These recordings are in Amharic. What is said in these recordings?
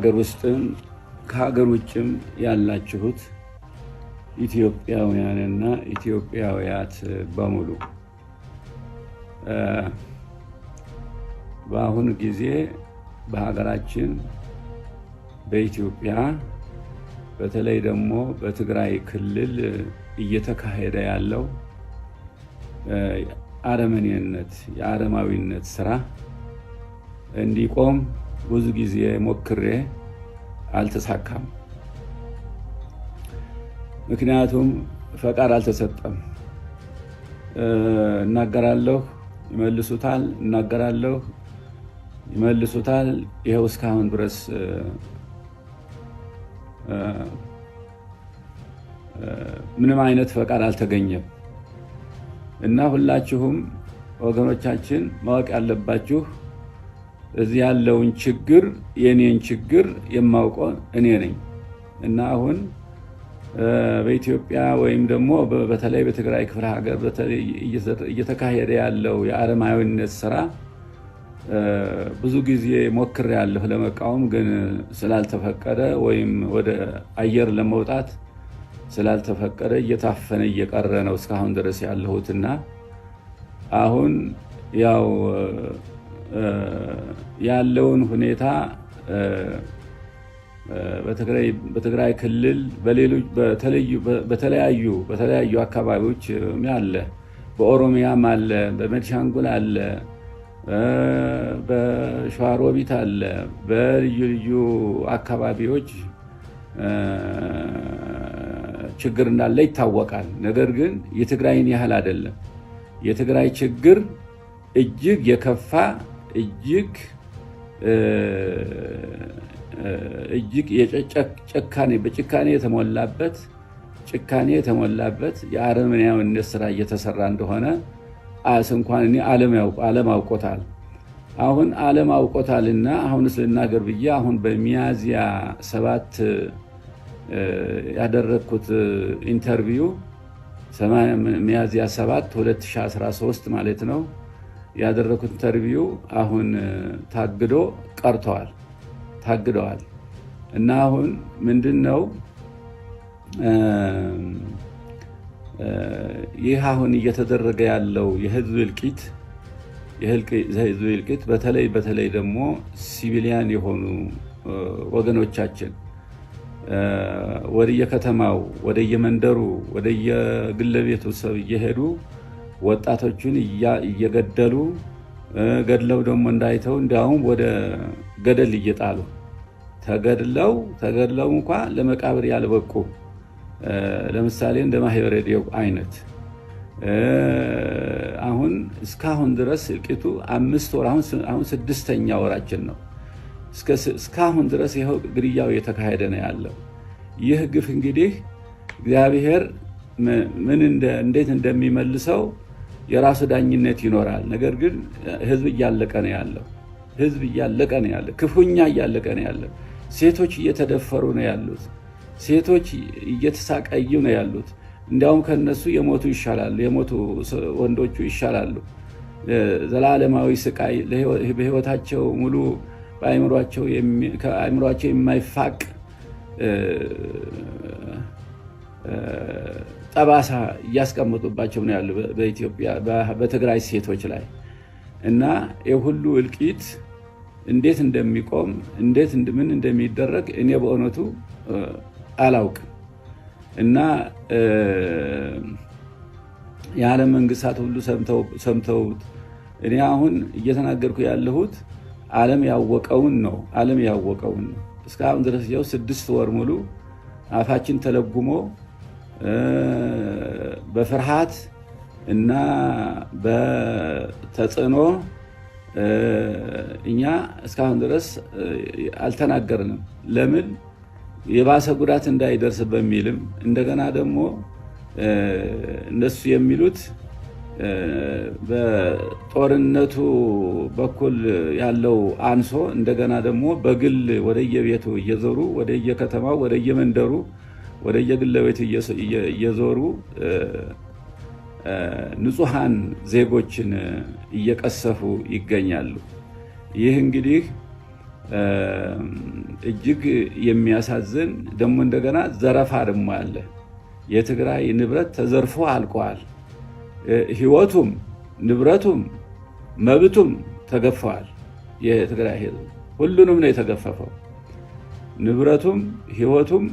በሀገር ውስጥም ከሀገር ውጭም ያላችሁት ኢትዮጵያውያንና ኢትዮጵያውያት በሙሉ በአሁኑ ጊዜ በሀገራችን በኢትዮጵያ በተለይ ደግሞ በትግራይ ክልል እየተካሄደ ያለው አረመኔነት የአረማዊነት ስራ እንዲቆም ብዙ ጊዜ ሞክሬ አልተሳካም። ምክንያቱም ፈቃድ አልተሰጠም። እናገራለሁ ይመልሱታል፣ እናገራለሁ ይመልሱታል። ይሄው እስካሁን ድረስ ምንም አይነት ፈቃድ አልተገኘም እና ሁላችሁም ወገኖቻችን ማወቅ ያለባችሁ እዚህ ያለውን ችግር የኔን ችግር የማውቀው እኔ ነኝ እና አሁን በኢትዮጵያ ወይም ደግሞ በተለይ በትግራይ ክፍለ ሀገር በተለይ እየተካሄደ ያለው የአረማዊነት ስራ ብዙ ጊዜ ሞክሬያለሁ ለመቃወም፣ ግን ስላልተፈቀደ ወይም ወደ አየር ለመውጣት ስላልተፈቀደ እየታፈነ እየቀረ ነው እስካሁን ድረስ ያለሁትና አሁን ያው ያለውን ሁኔታ በትግራይ ክልል በተለያዩ አካባቢዎች አለ፣ በኦሮሚያም አለ፣ በቤኒሻንጉል አለ፣ በሸዋሮቢት አለ፣ በልዩ ልዩ አካባቢዎች ችግር እንዳለ ይታወቃል። ነገር ግን የትግራይን ያህል አይደለም። የትግራይ ችግር እጅግ የከፋ እጅግ በጭካኔ የተሞላበት የአረመኔያዊነት ስራ እየተሰራ እንደሆነ እንኳን እኔ ዓለም አውቆታል። አሁን ዓለም አውቆታልና አሁን ልናገር ብዬ አሁን በሚያዝያ 7 ያደረግኩት ኢንተርቪው ሚያዝያ 7 2013 ማለት ነው ያደረግኩት ኢንተርቪው አሁን ታግደዋል እና አሁን ምንድነው ይህ አሁን እየተደረገ ያለው የህዝብ እልቂት በተለይ ደግሞ ሲቪሊያን የሆኑ ወገኖቻችን ወደየከተማው ወደየመንደሩ ወደየግለቤቱ ሰብ እየሄዱ ወጣቶችን እየገደሉ ገድለው ደግሞ እንዳይተው እንዲያውም ወደ ገደል እየጣሉ ተገድለው እንኳን ለመቃብር ያልበቁ ለምሳሌ እንደ ማህበረ ዲዮቅ አይነት አሁን እስካሁን ድረስ እልቂቱ 5 ወር አሁን 6ኛ ወራችን ነው። እስካሁን ድረስ ይሄው ግድያው እየተካሄደ ነው ያለው። ይህ ግፍ እንግዲህ እግዚአብሔር እንዴት እንደሚመልሰው የራሱ ዳኝነት ይኖራል። ነገር ግን ህዝብ እያለቀ ነው ያለው። ክፉኛ እያለቀ ነው ያለው። ሴቶች እየተደፈሩ ነው ያሉት። ሴቶች እየተሳቀዩ ነው ያሉት። እንዲያውም ከነሱ የሞቱ ወንዶቹ ይሻላሉ። ዘላለማዊ ስቃይ በህይወታቸው ሙሉ ከአእምሯቸው የማይፋቅ ጠባሳ እያስቀመጡባቸው ነው ያሉ በኢትዮጵያ በትግራይ ሴቶች ላይ እና የሁሉ እልቂት እንዴት እንደሚቆም ምን እንደሚደረግ እኔ በእውነቱ አላውቅም። እና የዓለም መንግስታት ሁሉ ሰምተውት እኔ አሁን እየተናገርኩ ያለሁት ዓለም ያወቀውን ነው። እስካሁን ድረስ ያው 6 ወር ሙሉ አፋችን ተለጉሞ በፍርሃት እና በተጽዕኖ እኛ እስካሁን ድረስ አልተናገርንም። ለምን የባሰ ጉዳት እንዳይደርስ በሚልም እንደገና ደግሞ እነሱ የሚሉት በጦርነቱ በኩል ያለው አንሶ እንደገና ደግሞ በግል ወደየቤቱ እየዞሩ ወደየከተማው ወደየመንደሩ ወደየግለቤቱ እየዞሩ ንጹሃን ዜጎችን እየቀሰፉ ይገኛሉ። ይህ እንግዲህ እጅግ የሚያሳዝን ደግሞ እንደገና ዘረፋ ደግሞ አለ። የትግራይ ንብረት ተዘርፎ አልቋል። ህይወቱም ንብረቱም መብቱም ተገፈዋል። የትግራይ ህዝብ ሁሉንም ነው የተገፈፈው። ንብረቱም ህይወቱም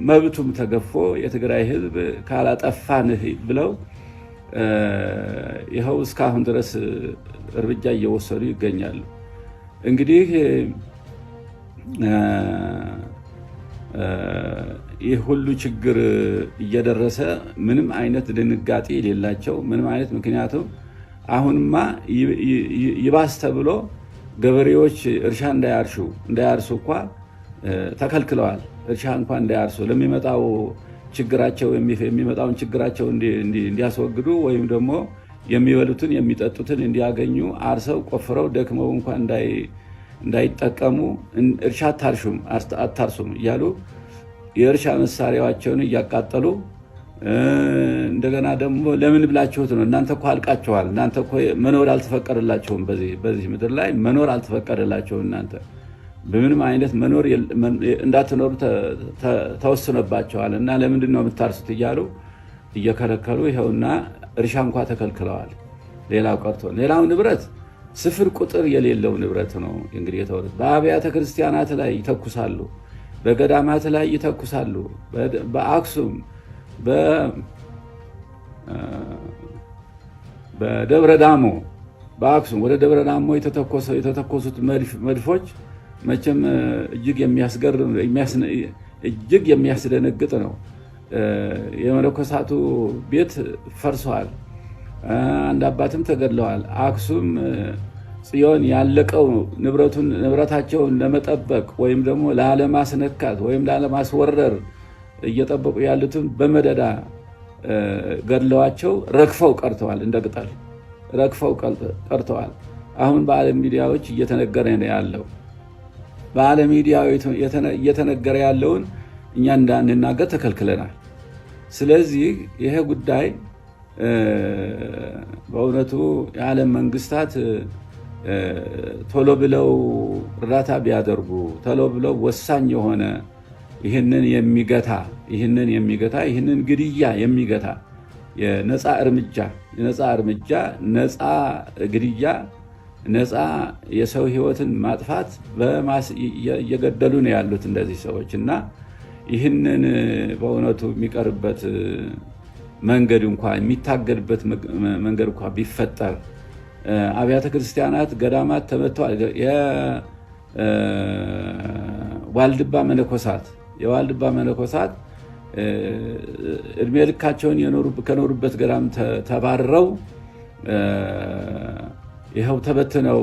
መብቱም ተገፎ የትግራይ ህዝብ ካላጠፋንህ ብለው ይኸው እስካሁን ድረስ እርምጃ እየወሰዱ ይገኛሉ። እንግዲህ ይህ ሁሉ ችግር እየደረሰ ምንም አይነት ድንጋጤ የሌላቸው ምንም አይነት ምክንያቱም አሁንማ ይባስ ተብሎ ገበሬዎች እርሻ እንዳያርሱ እንኳ ተከልክለዋል። እርሻ እንኳን እንዳያርሱ ለሚመጣው ችግራቸው የሚመጣውን ችግራቸው እንዲያስወግዱ ወይም ደግሞ የሚበሉትን የሚጠጡትን እንዲያገኙ አርሰው ቆፍረው ደክመው እንኳን እንዳይጠቀሙ እርሻ አታርሱም እያሉ የእርሻ መሳሪያቸውን እያቃጠሉ እንደገና ደግሞ ለምን ብላችሁት ነው? እናንተ እኮ አልቃችኋል። እናንተ እኮ መኖር አልተፈቀደላችሁም። በዚህ ምድር ላይ መኖር አልተፈቀደላችሁም። እናንተ በምንም አይነት መኖር እንዳትኖሩ ተወስኖባቸዋል እና ለምንድን ነው የምታርሱት እያሉ እየከለከሉ ይኸውና እርሻ እንኳ ተከልክለዋል። ሌላው ቀርቶ ሌላው ንብረት ስፍር ቁጥር የሌለው ንብረት ነው። እንግዲህ የተወረደ በአብያተ ክርስቲያናት ላይ ይተኩሳሉ፣ በገዳማት ላይ ይተኩሳሉ። በአክሱም በደብረ ዳሞ በአክሱም ወደ ደብረ ዳሞ የተተኮሱት መድፎች መቼም እጅግ የሚያስደነግጥ ነው። የመነኮሳቱ ቤት ፈርሰዋል። አንድ አባትም ተገድለዋል። አክሱም ጽዮን ያለቀው ንብረታቸውን ለመጠበቅ ወይም ደግሞ ላለማስነካት ወይም ላለማስወረር እየጠበቁ ያሉትን በመደዳ ገድለዋቸው ረግፈው ቀርተዋል። እንደ ቅጠል ረግፈው ቀርተዋል። አሁን በዓለም ሚዲያዎች እየተነገረ ነው ያለው። በዓለም ሚዲያዎች እየተነገረ ያለውን እኛ እንዳንናገር ተከልክለናል። ስለዚህ ይሄ ጉዳይ በእውነቱ የዓለም መንግስታት ቶሎ ብለው እርዳታ ቢያደርጉ ቶሎ ብለው ወሳኝ የሆነ ይህንን ግድያ የሚገታ የነፃ እርምጃ ነፃ ግድያ ነፃ የሰው ህይወትን ማጥፋት እየገደሉ ነው ያሉት እንደዚህ ሰዎች እና ይህንን በእውነቱ የሚቀርበት መንገድ እንኳን የሚታገድበት መንገድ እንኳን ቢፈጠር አብያተ ክርስቲያናት ገዳማት ተመተዋል። የዋልድባ መነኮሳት እድሜ ልካቸውን ከኖሩበት ገዳም ተባረው ይኸው ተበትነው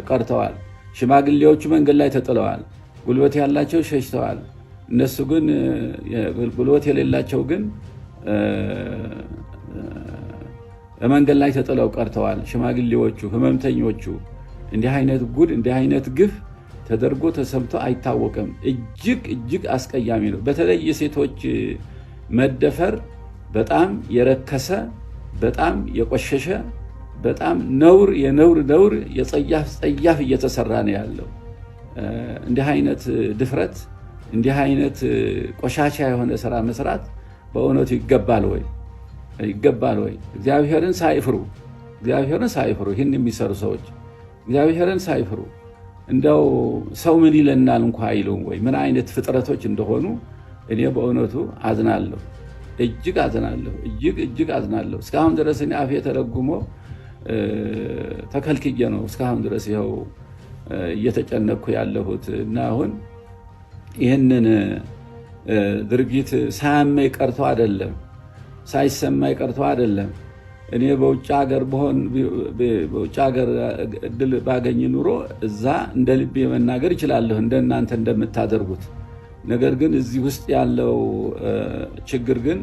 ቀርተዋል። ሽማግሌዎቹ መንገድ ላይ ተጥለዋል። ጉልበት ያላቸው ሸሽተዋል። እነሱ ግን ጉልበት የሌላቸው ግን መንገድ ላይ ተጥለው ቀርተዋል። ሽማግሌዎቹ፣ ህመምተኞቹ እንዲህ አይነት ጉድ እንዲህ አይነት ግፍ ተደርጎ ተሰምቶ አይታወቅም። እጅግ አስቀያሚ ነው። በተለይ የሴቶች መደፈር በጣም የረከሰ በጣም የቆሸሸ በጣም ነውር የጸያፍ እየተሰራ ነው ያለው። እንዲህ አይነት ድፍረት እንዲህ አይነት ቆሻሻ የሆነ ስራ መስራት በእውነቱ ይገባል ወይ? እግዚአብሔርን ሳይፍሩ ይህን የሚሰሩ ሰዎች እግዚአብሔርን ሳይፍሩ እንደው ሰው ምን ይለናል እንኳ አይሉም ወይ? ምን አይነት ፍጥረቶች እንደሆኑ እኔ በእውነቱ አዝናለሁ። እጅግ አዝናለሁ። እስካሁን ድረስ እኔ አፌ ተረጉሞ ተከልክዬ ነው እስካሁን ድረስ ይኸው እየተጨነኩ ያለሁት እና አሁን ይህንን ድርጊት ሳያመኝ ቀርቶ አይደለም፣ ሳይሰማኝ ቀርቶ አይደለም። እኔ በውጭ ሀገር እድል ባገኝ ኑሮ እዛ እንደ ልቤ መናገር ይችላለሁ እንደናንተ እንደምታደርጉት። ነገር ግን እዚህ ውስጥ ያለው ችግር ግን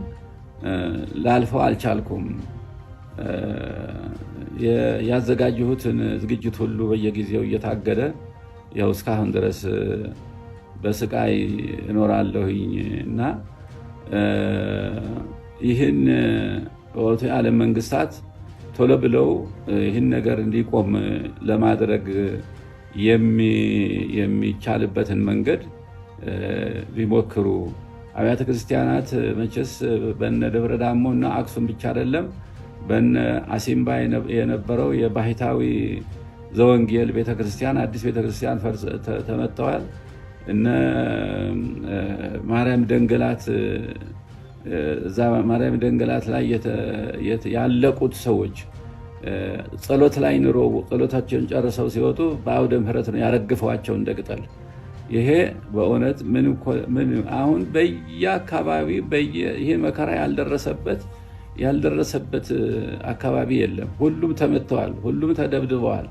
ላልፈው አልቻልኩም። ያዘጋጀሁትን ዝግጅት ሁሉ በየጊዜው እየታገደ ያው እስካሁን ድረስ በስቃይ እኖራለሁኝ እና ይህን የዓለም መንግስታት ቶሎ ብለው ይህን ነገር እንዲቆም ለማድረግ የሚቻልበትን መንገድ ቢሞክሩ። አብያተ ክርስቲያናት መቼስ በነ ደብረ ዳሞ እና አክሱም ብቻ አይደለም፣ በነ አሲምባ የነበረው የባሕታዊ ዘወንጌል ቤተክርስቲያን አዲስ ቤተክርስቲያን ተመተዋል። እነ ማርያም ደንገላት እዛ ማርያም ደንገላት ላይ ያለቁት ሰዎች ጸሎት ላይ ኑሮ ጸሎታቸውን ጨርሰው ሲወጡ በአውደ ምሕረት ነው ያረግፈዋቸው እንደ ቅጠል። ይሄ በእውነት ምን አሁን በየአካባቢ ይሄ መከራ ያልደረሰበት አካባቢ የለም። ሁሉም ተመተዋል፣ ሁሉም ተደብድበዋል።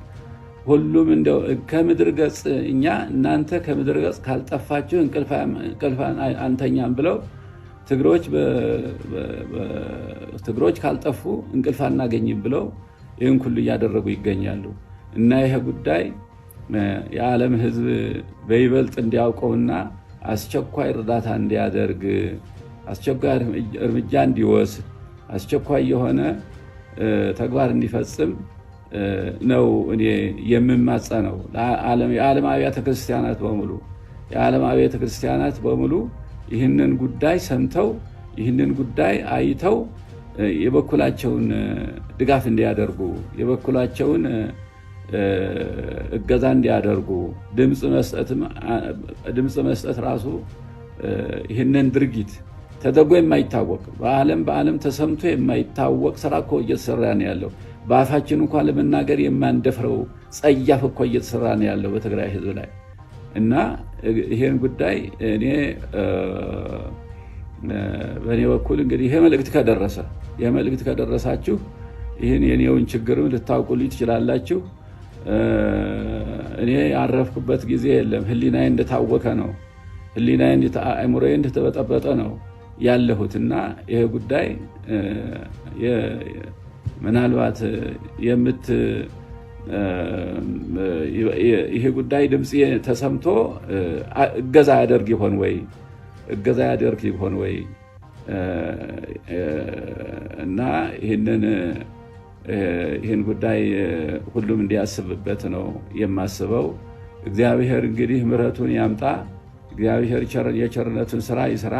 ሁሉም እንደው ከምድር ገጽ እናንተ ከምድር ገጽ ካልጠፋችሁ እንቅልፋን አንተኛም ብለው ትግሮች ካልጠፉ እንቅልፍ አናገኝም ብለው ይህን ሁሉ እያደረጉ ይገኛሉ። እና ይሄ ጉዳይ የዓለም ሕዝብ በይበልጥ እንዲያውቀውና አስቸኳይ እርዳታ እንዲያደርግ፣ አስቸኳይ እርምጃ እንዲወስድ፣ አስቸኳይ የሆነ ተግባር እንዲፈጽም ነው እኔ የምማጸነው። የዓለም አብያተ ክርስቲያናት በሙሉ ይህንን ጉዳይ ሰምተው ይህንን ጉዳይ አይተው የበኩላቸውን ድጋፍ እንዲያደርጉ፣ የበኩላቸውን እገዛ እንዲያደርጉ፣ ድምፅ መስጠት ራሱ ይህንን ድርጊት ተደርጎ የማይታወቅ በዓለም ተሰምቶ የማይታወቅ ስራ እኮ እየተሰራ ነው ያለው። በአፋችን እንኳን ለመናገር የማንደፍረው ጸያፍ እኮ እየተሰራ ነው ያለው በትግራይ ሕዝብ ላይ እና ይሄን ጉዳይ እኔ በእኔ በኩል እንግዲህ ይሄ መልእክት ከደረሳችሁ ይህን የኔውን ችግርም ልታውቁልኝ ትችላላችሁ። እኔ ያረፍኩበት ጊዜ የለም። ህሊናዬ እንደታወከ ነው። አእምሮዬ እንደተበጠበጠ ነው ያለሁትና ይሄ ጉዳይ ምናልባት ይሄ ጉዳይ ድምፅ ተሰምቶ እገዛ ያደርግ ይሆን ወይ እና ይህን ጉዳይ ሁሉም እንዲያስብበት ነው የማስበው። እግዚአብሔር እንግዲህ ምሕረቱን ያምጣ። እግዚአብሔር የቸርነቱን ስራ ይስራ።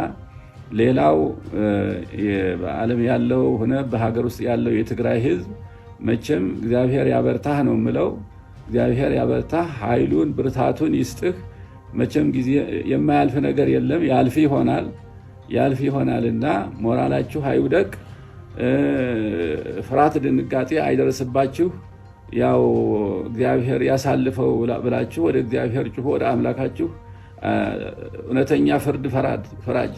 ሌላው በዓለም ያለው ሆነ በሀገር ውስጥ ያለው የትግራይ ሕዝብ መቼም እግዚአብሔር ያበርታህ ነው የምለው። እግዚአብሔር ያበርታህ፣ ኃይሉን ብርታቱን ይስጥህ። መቼም ጊዜ የማያልፍ ነገር የለም፣ ያልፍ ይሆናልና ሞራላችሁ አይውደቅ፣ ፍርሃት ድንጋጤ አይደርስባችሁ። ያው እግዚአብሔር ያሳልፈው ብላችሁ ወደ እግዚአብሔር ጩኹ፣ ወደ አምላካችሁ። እውነተኛ ፍርድ ፈራጅ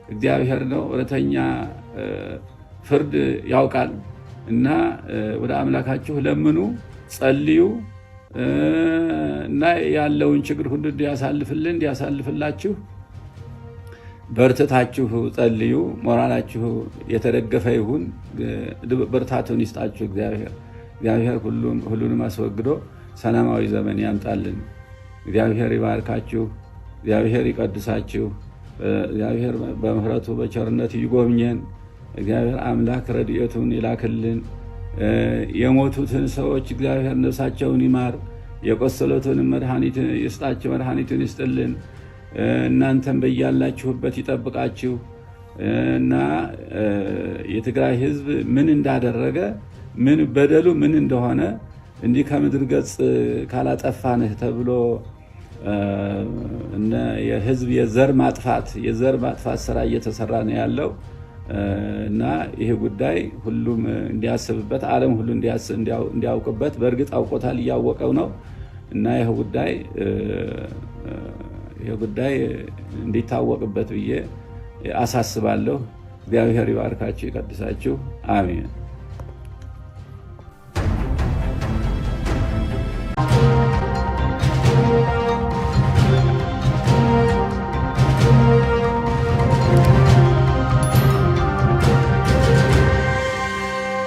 እግዚአብሔር ነው። እውነተኛ ፍርድ ያውቃል እና ወደ አምላካችሁ ለምኑ፣ ጸልዩ እና ያለውን ችግር ሁሉ እንዲያሳልፍላችሁ በርትታችሁ ጸልዩ። ሞራላችሁ የተደገፈ ይሁን። ብርታቱን ይስጣችሁ እግዚአብሔር ሁሉንም አስወግዶ ሰላማዊ ዘመን ያምጣልን። እግዚአብሔር ይባርካችሁ። እግዚአብሔር ይቀድሳችሁ። እግዚአብሔር በምሕረቱ በቸርነቱ ይጎብኘን። እግዚአብሔር አምላክ ረድኤቱን ይላክልን። የሞቱትን ሰዎች እግዚአብሔር ነፍሳቸውን ይማር። የቆሰሉትን መድኃኒቱን ይስጥልን። እናንተም በያላችሁበት ይጠብቃችሁ እና የትግራይ ሕዝብ ምን እንዳደረገ በደሉ ምን እንደሆነ እንዲህ ከምድር ገጽ ካላጠፋንህ ተብሎ የሕዝብ የዘር ማጥፋት ስራ እየተሰራ ነው ያለው እና ይሄ ጉዳይ ሁሉም እንዲያስብበት፣ ዓለም ሁሉ እንዲያውቅበት፣ በእርግጥ አውቆታል፣ እያወቀው ነው እና ይህ ጉዳይ እንዲታወቅበት ብዬ አሳስባለሁ። እግዚአብሔር ይባርካችሁ፣ ይቀድሳችሁ። አሜን።